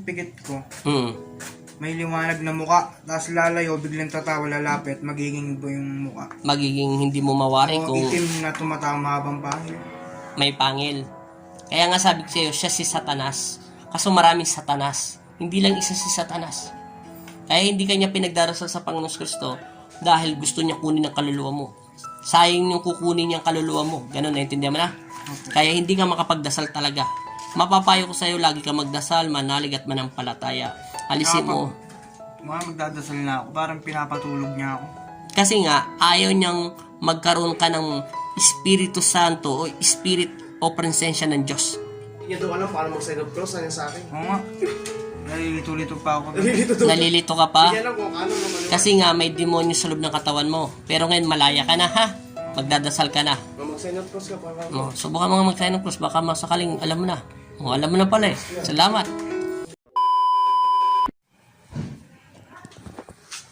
pikit ko, Hmm. may liwanag na muka, tapos lalayo, biglang tatawa, lalapit, magiging iba yung muka. Magiging hindi mo mawari O kung itim na tumatama habang pangil. may pangil. Kaya nga sabi ko sa'yo, siya si Satanas. Kaso maraming Satanas. Hindi lang isa si Satanas. Kaya hindi kanya pinagdarasal sa Panginoon Kristo dahil gusto niya kunin ang kaluluwa mo. Sayang yung kukunin niya ang kaluluwa mo. Ganun, naintindihan mo na? Kaya hindi ka makapagdasal talaga. Mapapayo ko sa'yo, lagi ka magdasal, manalig at manampalataya. Alisin mo. Mga magdadasal na ako, parang pinapatulog niya ako. Kasi nga, ayaw niyang magkaroon ka ng Espiritu Santo o Spirit o presensya ng Diyos. Hindi niya daw alam paano mag-sign of cross. Ano sa akin? Oo nga. Nalilito-lito pa ako. Nalilito daw. Nalilito ka pa? Hindi alam kung ano naman. Kasi nga, may demonyo sa loob ng katawan mo. Pero ngayon, malaya ka na, ha? Magdadasal ka na. Mag-sign of cross ka para. Subukan mga mag-sign of cross. Baka masakaling alam mo na. Alam mo na pala eh. Salamat.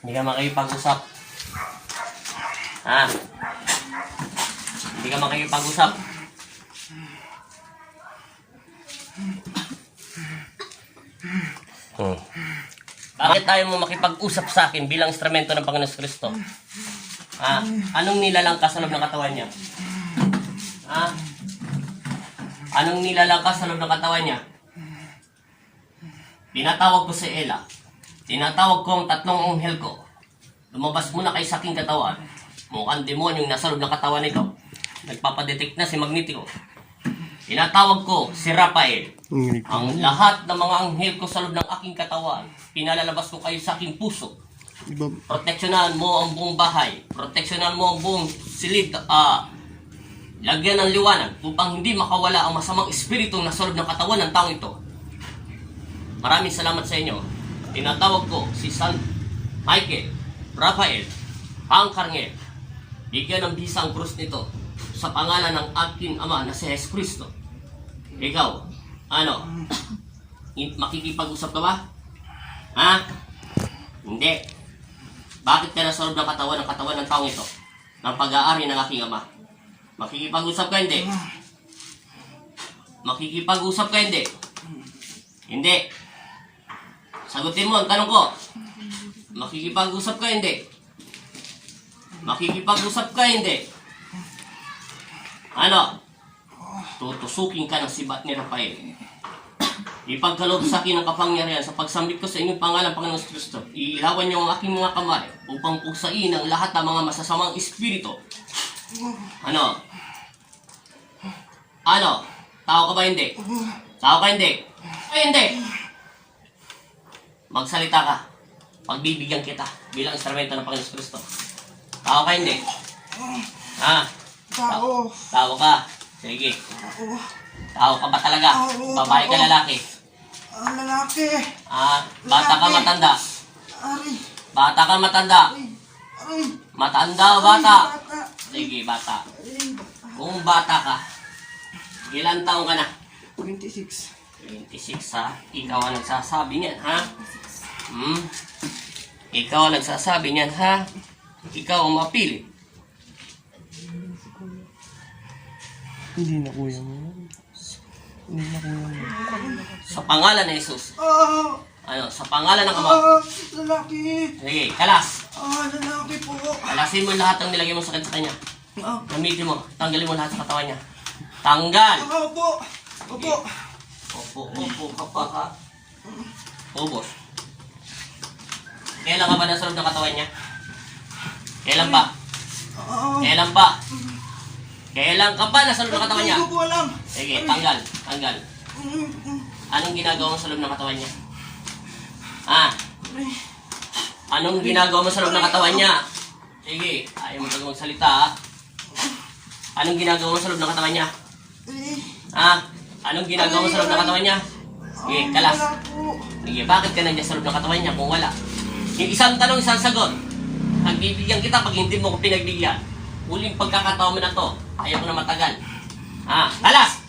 Hindi ka makikipag-usap. Ha? Hindi ka makikipag-usap. Bakit tayo mo makipag-usap sa akin bilang instrumento ng Panginoon Kristo? Ha? Anong nilalang ka sa loob ng katawan niya? Ha? Anong nilalang ka sa loob ng katawan niya? Tinatawag ko si Ella. Tinatawag ko ang tatlong anghel ko. Lumabas muna kayo sa aking katawan. Mukhang demonyong nasa loob ng katawan nito. Nagpapadetect na si Magnetico. Tinatawag ko si Rafael. Ang lahat ng mga anghel ko sa loob ng aking katawan, pinalalabas ko kayo sa aking puso. Proteksyonan mo ang buong bahay. Proteksyonan mo ang buong silid. Lagyan ng liwanag upang hindi makawala ang masamang espiritu na sa loob ng katawan ng taong ito. Maraming salamat sa inyo. Tinatawag ko si San Michael, Rafael, Angkarngel. Bigyan ng bisa ang krus nito sa pangalan ng aking ama na si Jesus Kristo. Ikaw, makikipag-usap ka ba? Ha? Hindi. Bakit ka nasa loob ng katawan ng taong ito? Ng pag-aari ng aking ama. Makikipag-usap ka hindi? Makikipag-usap ka hindi? Hindi. Sagutin mo ang tanong ko. Makikipag-usap ka hindi? Makikipag-usap ka hindi? Ano? Tutusukin ka ng sibat ni Rafael. Ipagkaloob sa akin ang kapangyarihan sa pagsambit ko sa inyong pangalan, Panginoon Kristo. Iilawan niyo ang aking mga kamay upang puksain ang lahat ng mga masasamang espiritu. Ano? Tao ka ba hindi? Tao ka hindi? Ay, hindi! Magsalita ka. Pagbibigyan kita bilang instrumento ng Panginoon Kristo. Tao ka hindi? Ha? Tao. Tao ka. Sige. Tao ka ba talaga? Babae ka, lalaki? Lalaki. Bata ka, matanda? Ari. Bata ka, matanda? Ari. Matanda o bata? Bata. Sige, bata. Kung bata ka, ilan taong ka na? 26. 26 ha? Ikaw ang nagsasabi niyan, ha? Ikaw ang nagsasabi niyan, ha? Ikaw ang mapili. Hindi na kuya mo. Hindi na kuya mo. Sa pangalan ni Jesus. Sa pangalan ng Ama. Lalaki. Sige, kalas. Lalaki po. Kalasin mo lahat ng nilagay mo sakit sa kanya. Gamitin mo. Tanggalin mo lahat sa katawan niya. Tanggal! Opo. Opo. Opo, kapag ha. Ubos. Kailan ka ba nasa loob ng katawan niya? Kailan pa? Kailan pa? Kailan ka pa nasa loob ng katawan niya? Hindi ko po alam. Sige, tanggal. Anong ginagawa mo sa loob ng katawan niya? Anong ginagawa mo sa loob ng katawan niya? Sige, ayaw mo talagang magsalita, ha? Anong ginagawa mo sa loob ng katawan niya? Anong ginagawa mo sa loob ng katawan niya? Sige, kalas. Sige, bakit ka nandiyan sa loob ng katawan niya kung wala? Yung isang tanong, isang sagot. Pagbibigyan kita pag hindi mo ko pinagbigyan. Huling pagkakataon mo na to. Ayaw ko na matagal. Kalas!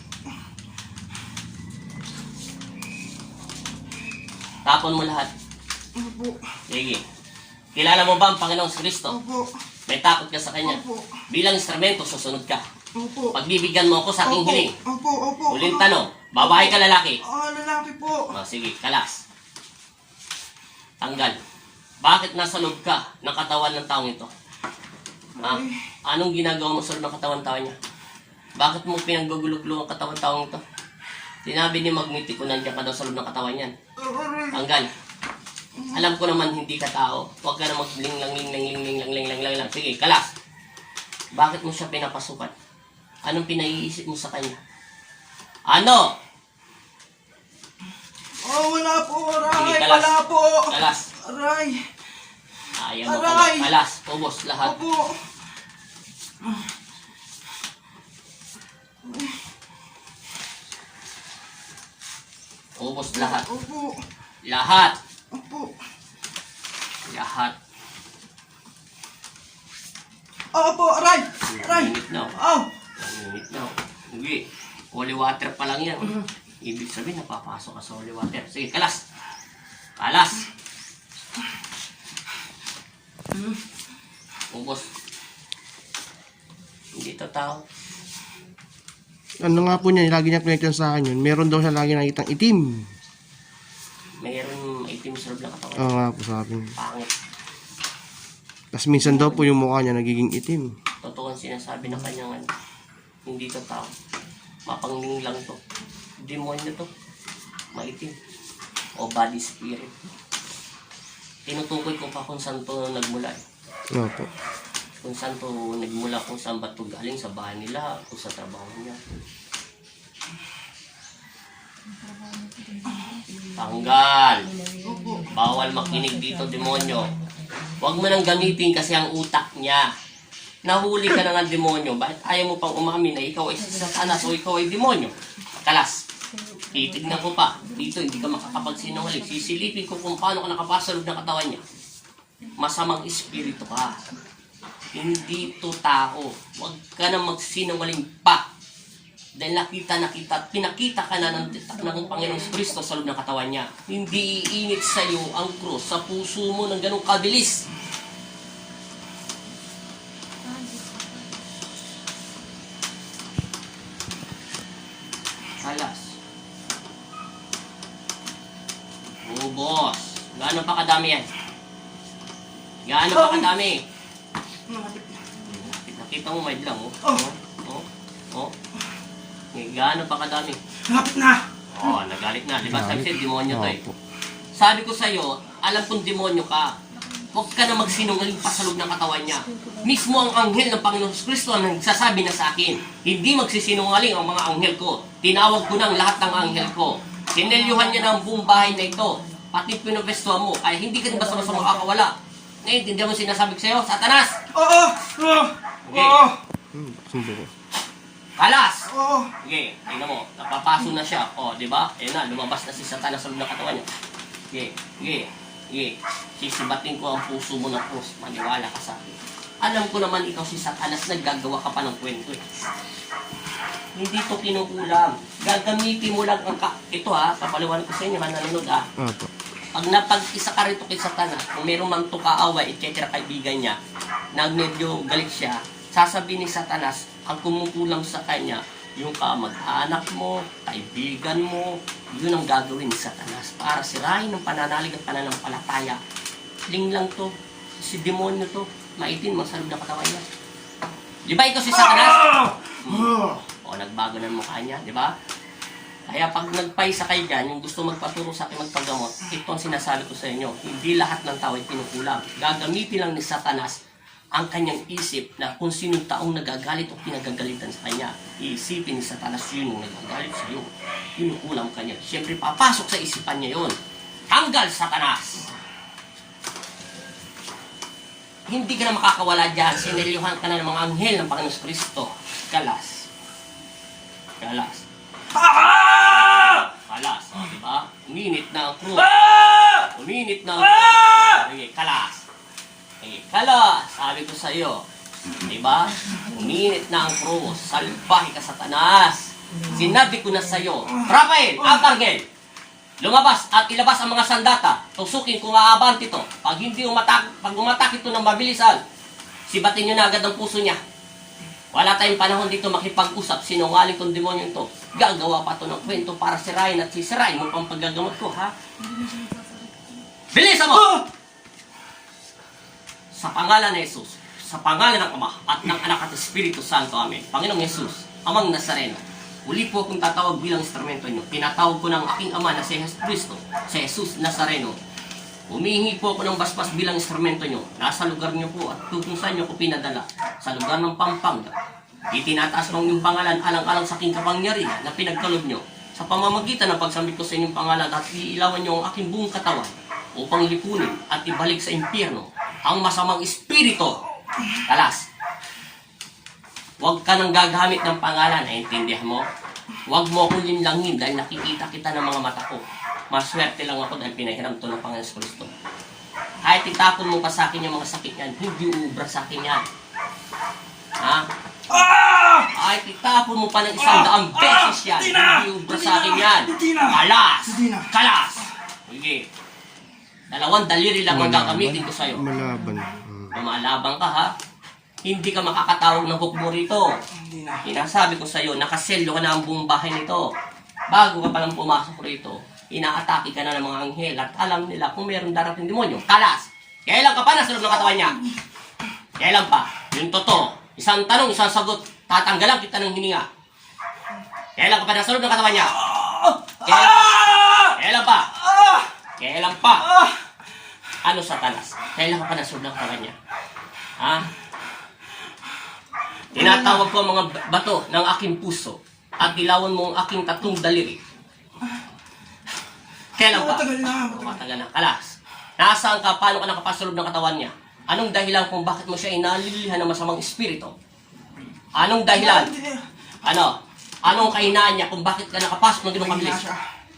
Tapon mo lahat. Opo. Sige. Kilala mo ba ang Panginoong Kristo? Opo. May takot ka sa Kanya. Opo. Bilang instrumento, susunod ka. Opo. Pagbibigyan mo ako sa aking hiling. Opo. Huling tanong, babae ka, lalaki? Lalaki po. Sige, kalas. Tanggal. Bakit nasa loob ka ng katawan ng taong ito? Ha? Anong ginagawa mo sa loob ng katawan ng tao niya? Bakit mo pinaggugulo-gulo ang katawan ng taong ito? Sinabi ni Magnetico, nandiyan ka daw sa loob ng katawan niyan. Tanggal. Alam ko naman hindi ka tao. Huwag ka na mag-ling-lang-ling-lang-ling-lang-ling-lang-ling-lang. Sige, kalas. Bakit mo siya pinapasukan? Anong pinaiisip mo sa kanya? Ano? Oh, wala po, aray. Sige, kalas. Wala po. Kalas. Aray. Ayaw mo Aray. kalas. Ubos lahat. Opo. Ubos lahat. Opo. Lahat. Opo. Lahat. Opo, aray. Aray. Minute na. Oh. Minute na. Hindi. Holy water pa lang yan. Ibig sabihin, napapasok ka sa holy water. Sige, kalas. Kalas. Ubos. Hindi to tao. Ano nga po niya, lagi niya pinagtan sa akin yun. Meron daw siya lagi nakitang itim. Mayroon itim sa loob ng katawan. Oo nga po sa akin. Pangit. Tapos minsan daw po yung mukha niya nagiging itim. Totoo ang sinasabi ng kanyang ano. Hindi to tao. Mapangling lang to. Demonyo to. Maitim. O body spirit. Tinutukoy ko pa kung saan to nagmula. Oo po. Kung saan to nagmula, kung saan ba to galing, sa bahay nila, o sa trabaho niya. Tanggal. Bawal makinig dito, demonyo. Huwag mo nang gamitin kasi ang utak niya. Nahuli ka na ng demonyo. Bakit ayaw mo pang umamin na ikaw ay satanas o ikaw ay demonyo? Kalas. Titignan ko pa. Dito hindi ka makakapagsinungaling. Sisilipin ko kung paano ka nakapasalog ng katawan niya. Masamang espiritu ka. Hindi to tao. Huwag ka na magsinungaling pa. Dahil pinakita ka na ng Panginoong Kristo sa loob ng katawan niya. Hindi iinit sa iyo ang krus sa puso mo ng ganong kabilis. Alas. Ubos. Gaano pa kadami yan? Gaano pa kadami? Nakita mo may lang, oh. Oh. Gaano pa kadami? Lapit na. Oh, nagalit na. Di ba? Sabi sa'yo, demonyo to eh. Opo. Sabi ko sa'yo, alam kong demonyo ka. Huwag ka na magsinungaling pa sa loob ng katawan niya. Mismo ang anghel ng Panginoon Kristo ang nagsasabi na sa akin, hindi magsisinungaling ang mga anghel ko. Tinawag ko ng lahat ng anghel ko. Sinelyuhan niya ng buong bahay na ito. Pati pinopestuhan mo, kaya hindi ka basta-basta makakawala. Naiintindihan mo sinasabi ko sa'yo, Satanas! Oo. Oo. Oo. Sundo ko. Kalas! Oo. Sige, tingnan mo, napapaso na siya. O, di ba? Ayun na, lumabas na si Satanas sa loob ng katawan niya. Sige. Sisibatin ko ang puso mo ng krus. Maniwala ka sa akin. Alam ko naman ikaw si Satanas, naggagawa ka pa ng kwento eh. Hindi to kinukulam. Gagamitin mo lang ang ito ha, papaliwanag ko sa inyo ha, nanonood ha. Opo. Pag napag-isa ka rito kay Satanas, kung meron mang tukaaway, etc. kaibigan niya, na medyo galit siya, sasabihin ni Satanas, ang kumukulang sa kanya, yung kamag-anak mo, kaibigan mo, yun ang gagawin ni Satanas para sirain ng pananalig at pananampalataya. Ling lang to, si demonyo to, maitin, masalog na katawan niya. Di ba ikaw si Satanas? O, nagbago na ang mukha niya, di ba? Kaya pag nagpaisa kayo dyan, yung gusto magpaturo sa akin magpagamot, ito ang sinasabi ko sa inyo, hindi lahat ng tao ay pinukulang. Gagamitin lang ni Satanas ang kanyang isip na kung sinong taong nagagalit o pinagagalitan sa kanya. Iisipin ni Satanas yun yung nagagalit sa iyo. Pinukulang kanya. Siyempre, papasok sa isipan niya yun. Tanggal, Satanas! Hindi ka na makakawala dyan. Sinelyuhan ka na ng mga anghel ng Panginoon Kristo. Kalas. Kalas. Kalas, o, diba? Uminit na ang krus. Uminit na ang krus. Sige, kalas. Sige, kalas. Sabi ko sa iyo. Diba? Uminit na ang krus. Salbahe ka, Satanas. Sinabi ko na sa iyo, Rafael, Arcangel, lumabas at ilabas ang mga sandata. Tusukin kung aabanti ito. Pag umatak ito ng mabilisan, sibatin nyo na agad ang puso niya. Wala tayong panahon dito makipag-usap. Sinungaling kong demonyo ito. Gagawa pa ito ng kwento para sirain at sisirain mo pang paggagamot ko, ha? Bilisan mo! Sa pangalan ni Jesus, sa pangalan ng Ama at ng Anak at Espiritu Santo, Amen. Panginoong Jesus, Amang Nazareno, uli po akong tatawag bilang instrumento nyo. Tinatawag ko ng aking Ama na si Jesus Cristo, si Jesus Nazareno. Humihingi po ako ng basbas bilang instrumento nyo. Nasa lugar nyo po at kung saan nyo ko pinadala. Sa lugar ng Pampanga. Itinataas ko ang inyong pangalan alang-alang sa aking kapangyarihan na pinagkalob nyo. Sa pamamagitan ng pagsamit ko sa inyong pangalan at iilawan nyo ang aking buong katawan upang lipunin at ibalik sa impyerno ang masamang espiritu. Kalas, huwag ka nang gagamit ng pangalan, naintindihan mo? Huwag mo akong linlangin dahil nakikita kita ng mga mata ko. Maswerte lang ako dahil pinahiram to ng Panginoon Kristo. Kahit itapon mo pa sa akin yung mga sakit yan, hindi uubra sa akin yan. Ha? Kahit itapon mo pa ng 100 beses yan, hindi uubra sa akin yan. Kalas! Kalas! Sige. 2 daliri lang ang gagamitin ko sa'yo. Malaban. Lumalabang ka ha. Hindi ka makakatawag ng hukbo rito. Inasabi ko sa'yo, nakaselyo ka na ang buong bahay nito. Bago ka palang pumasok rito, inaatake ka na ng mga anghel at alam nila kung mayroong darating demonyo. Kalas! Kailan ka pa nasa loob ng katawan niya? Kailan pa? Yung totoo. Isang tanong, isang sagot. Tatanggalan kita ng hininga. Kailan ka pa nasa loob ng katawan niya? Kailan pa? Kailan pa? Kailan pa? Ano Satanas? Kailan ka pa nasa loob ng katawan niya? Ha? Tinatawag ko ang mga bato ng aking puso at ilawan mo ang aking 3 daliri. Kailan pa? Matagal na. Kalas. Nasaan ka? Paano ka nakapasalob ng katawan niya? Anong dahilan kung bakit mo siya inalilihan ng masamang espiritu? Anong dahilan? Ano? Anong kahinaan niya kung bakit ka nakapasok ng ganung kabilis?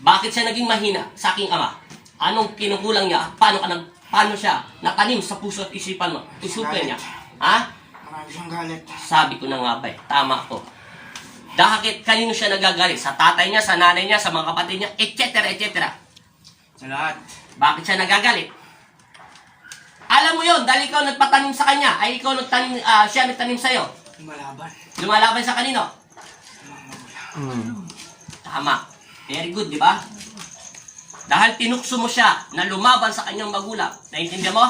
Bakit siya naging mahina sa aking ama? Anong kinukulang niya? Paano siya natanim sa puso at isipan mo? Isupin niya. Ha? Marami siyang galit. Sabi ko na nga ba eh. Tama ko. Dahil kanino siya nagagalit? Sa tatay niya, sa nanay niya, sa mga kapatid niya, etc. etc. Sa lahat. Bakit siya nagagalit? Alam mo yon dahil ikaw nagpatanim sa kanya, ay ikaw nagtanim, siya nagtanim sa'yo. Lumalaban. Lumalaban sa kanino? Hmm. Tama. Very good, di ba? Dahil tinukso mo siya na lumaban sa kanyang magulang. Naintindihan mo?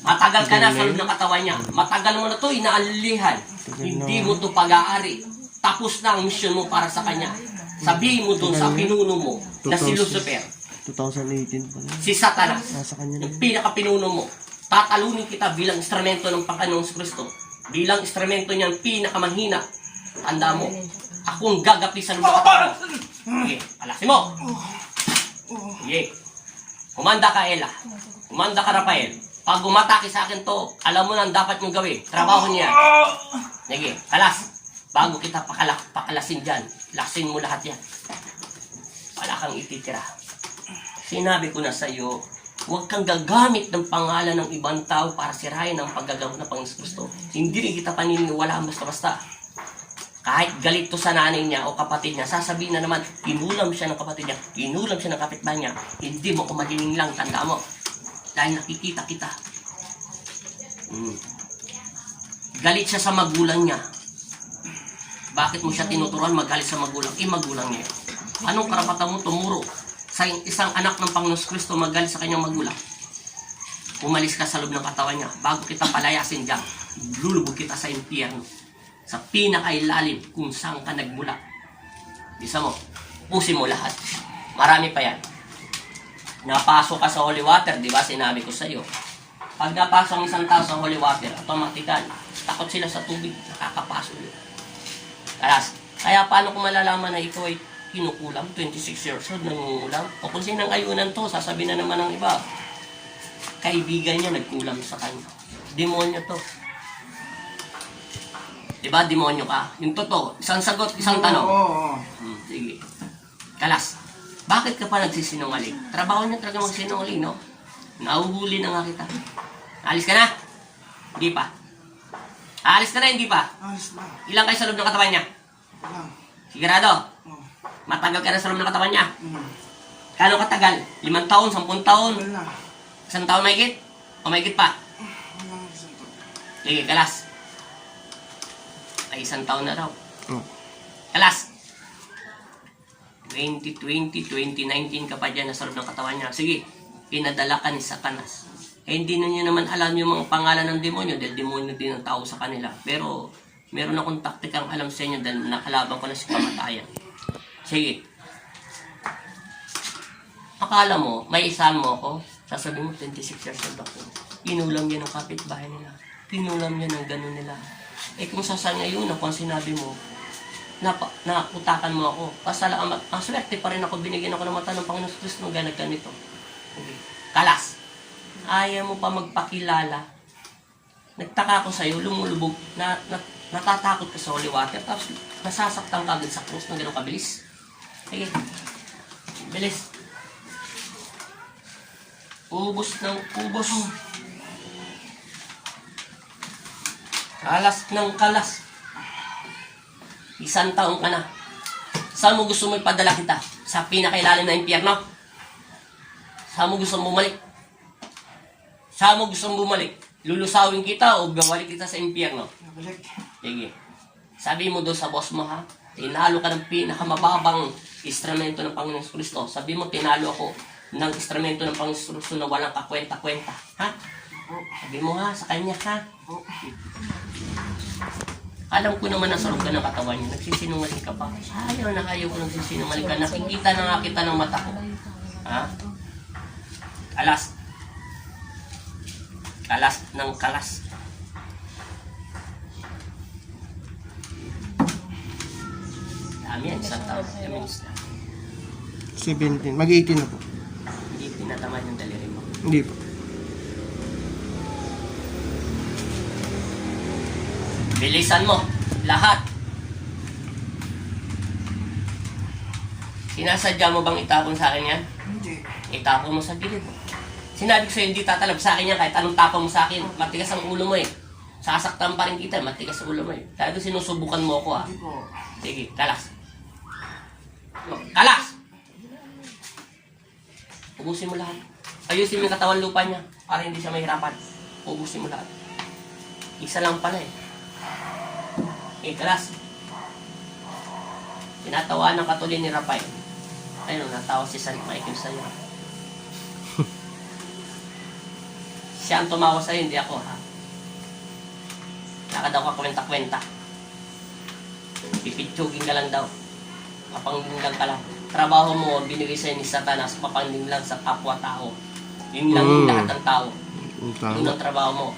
Matagal ka na sa loob ng katawan niya. Matagal mo na ito inaalilihan. Hindi mo ito pag-aari. Tapos na ang misyon mo para sa kanya. Sabihin mo doon sa pinuno mo na si Lucifer, 2018 pa lang. si Satanas, Nasa kanya na. yung pinaka-pinuno mo. Tatalunin kita bilang instrumento ng Panginoong Kristo. Bilang instrumento niyang pinakamanhina. Tanda mo, akong gagapi sa loob ng katawan mo. Sige, alasin mo. Sige. Kumanda ka, Ella. Kumanda ka, Rafael. Pag umatake sa akin to, alam mo na ang dapat mong gawin. Trabaho niya. Sige, kalas. Bago kita pakalasin dyan, lasin mo lahat yan. Wala kang ititira. Sinabi ko na sa iyo, huwag kang gagamit ng pangalan ng ibang tao para sirain ang paggagamot ng Panginoon Kristo. Hindi rin kita paniniwalaan basta-basta. Kahit galit to sa nanay niya o kapatid niya, sasabihin na naman, kinulam siya ng kapatid niya, kinulam siya ng kapitbahay niya, hindi mo kumalining lang, tanda mo. Dahil nakikita kita. Galit siya sa magulang niya. Bakit mo siya tinuturuan magalit sa magulang? Magulang niya. Anong karapatan mo tumuro sa isang anak ng Panginoon Kristo magalit sa kanyang magulang? Umalis ka sa loob ng katawan niya. Bago kita palayasin dyan, lulubog kita sa impyerno. Sa pinakailalim kung saan ka nagmula. Bisa mo, pusin mo lahat. Marami pa yan. Napasok ka sa holy water, di ba? Sinabi ko sa iyo. Pag napasok ang isang tao sa holy water, automatical, takot sila sa tubig, nakakapasok yun. Kaya paano kung malalaman na ito ay kinukulam, 26 years old, nangungulam? O kung sinang ayunan to, sasabihin na naman ng iba, kaibigan niya nagkulam sa kanya. Demonyo to. Diba, demonyo ka? Yung totoo, isang sagot, isang tanong. Oo. Sige. Kalas, bakit ka pa nagsisinungaling? Trabaho niya talaga magsinungaling, no? Nauhuli na nga kita. Alis ka na? Hindi pa. Alis ka na, hindi pa. Alis na. Ilang kayo sa loob ng katawan niya? Lang. Sigurado? Oo. Matagal ka na sa loob ng katawan niya? Mm. Kano katagal? 5 taon, 10 taon? Wala. 1 taon mahigit? O mahigit pa? Walang isang to. Sige, kalas. Ay, 1 taon na raw. Oh. Kalas. 2020, 2019 ka pa dyan nasa loob ng katawan niya. Sige, pinadala ka ni Satanas. Eh, hindi na niyo naman alam yung mga pangalan ng demonyo dahil demonyo din ang tao sa kanila. Pero, meron akong taktikang alam sa inyo dahil nakalaban ko na si kamatayan. Sige. Akala mo, may isahan mo ako, sasabihin mo, 26 years old ako. Inulam yan ng kapitbahay nila. Pinulam yan ng gano'n nila. Eh kung sasanya yun, kung sinabi mo, naputakan mo ako. Pasalamat, ang swerte pa rin ako, binigyan ako ng mata ng Panginoon Kristo nung ganito. Okay. Kalas, ayaw mo pa magpakilala. Nagtaka ko sa'yo, lumulubog, natatakot ka sa holy water, tapos nasasaktan ka agad sa krus ng gano'ng kabilis. Sige, bilis. Ubos ng ubos. Kalas ng kalas. Isang taong ka na. Saan mo gusto mo ipadala kita? Sa pinakailalim na impyerno? Saan mo gusto mo bumalik? Saan mo gusto mo bumalik? Lulusawin kita o gawalik kita sa impyerno? Sige. Sabi mo doon sa boss mo, ha? Tinalo ka ng pinakamababang instrumento ng Panginoon Kristo. Sabi mo, tinalo ako ng instrumento ng Panginoon Kristo na walang kakwenta-kwenta. Ha? Sabi mo ha, sa kanya ha? Alam ko naman na sarog ka ng katawan niya. Nagsisinungaling ka pa. Ayaw na ayaw ko nagsisinungaling ka. Nakikita na nga kita ng mata ko. Ha? Kalas. Kalas ng kalas. Dami yan, isang taon. 17. Mag-18 na po. Hindi tinataman yung daliri mo. Hindi po. Bilisan mo. Lahat. Sinasadya mo bang itapon sa akin yan? Hindi. Itapon mo sa gilid mo. Sinabi ko sa'yo, hindi tatalab sa akin yan kahit anong tapon mo sa akin. Matigas ang ulo mo eh. Sasaktan pa rin kita, matigas ang ulo mo eh. Dahil sinusubukan mo ako ah. Hindi po. Sige, kalas. Kalas! Ubusin mo lahat. Ayusin mo yung katawan lupa niya para hindi siya mahirapan. Ubusin mo lahat. Isa lang pala eh. Kalas. Tinatawaan ng katulin ni Rafael. Ayun, natawa si San Michael sa'yo. Siya ang tumawa sa'yo, hindi ako ha. Naka daw ka kwenta-kwenta. Pipitsugin ka lang daw. Papanglinlang ka lang. Trabaho mo, binigay sa'yo ni Satanas, papanglinlang sa kapwa-tao. Yun lang yung lahat ng tao. Yun ang trabaho mo.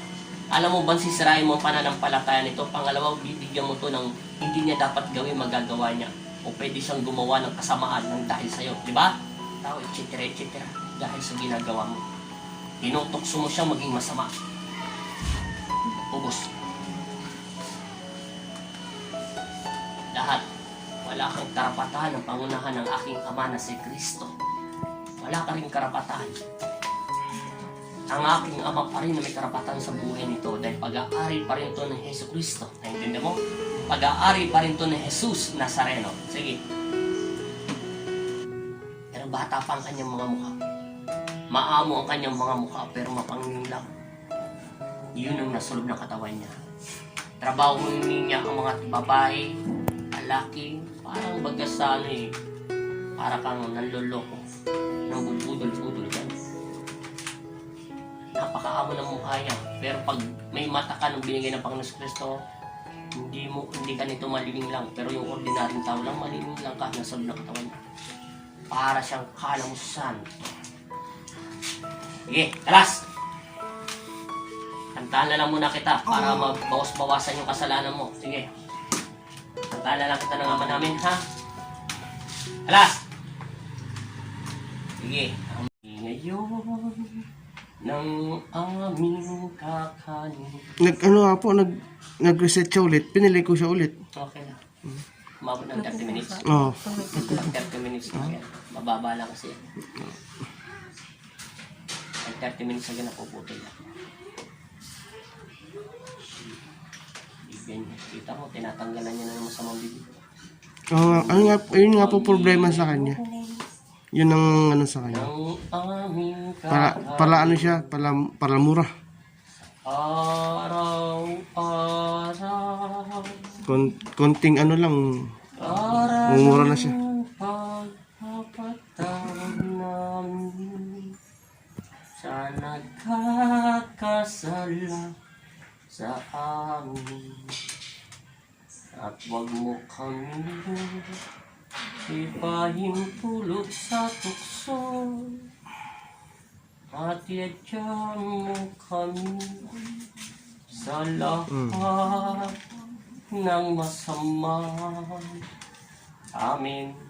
Alam mo bang sisirain mo ang pananampalataya nito? Pangalawa, bibigyan mo to ng hindi niya dapat gawin, magagawa niya. O pwede siyang gumawa ng kasamaan ng dahil sa'yo. Di ba? Tao, etc. Dahil sa ginagawa mo. Tinutokso mo siyang maging masama. Ubus. Lahat. Wala kang karapatan ng pangunahan ng aking ama na si Kristo. Wala ka rin karapatan. Ang aking ama pa rin na may karapatan sa buhay nito dahil pag-aari pa rin ito ng Hesus Kristo. Naintindihan mo? Pag-aari pa rin ito ng Jesus Nazareno. Sige. Pero bata pa ang kanyang mga mukha. Maamo ang kanyang mga mukha pero mapangin lang. Yun ang nasulog ng katawan niya. Trabaho mo niya ang mga babae, lalaki, parang bagas sa ano eh. Para kang nanloloko. Nang budol-budol dyan. Napakaamo ng mukha niya. Pero pag may mata ka nung binigay ng Panginoon Kristo, hindi ka nito maliling lang. Pero yung ordinaryong tao lang, maliling lang ka na sa ng katawan niya. Para siyang kalamusan. Sige, kalas! Kantahan na lang muna kita para mabawas-bawasan yung kasalanan mo. Sige. Kantahan na lang kita ng ama namin, ha? Kalas! Sige. Ngayon ng aming kakanin. Nag-reset siya ulit. Pinili ko siya ulit. Okay na. Umabot ng 30 minutes. Oo. 30 minutes na yan. Mababa lang kasi. Ang 30 minutes na napuputol lang. Bigyan niya. Kita mo, tinatanggalan niya na naman sa mga bibig. Ayun nga po problema sa kanya. Yun ang ano sa kanya. Ng aming Para ano siya, para mura. Araw-araw. Konting ano lang, mumura na siya. na nagkakasala sa amin. At wag mo kami ipahimpulot sa tukso, at iadyan mo kami sa lahat ng masama. Amen.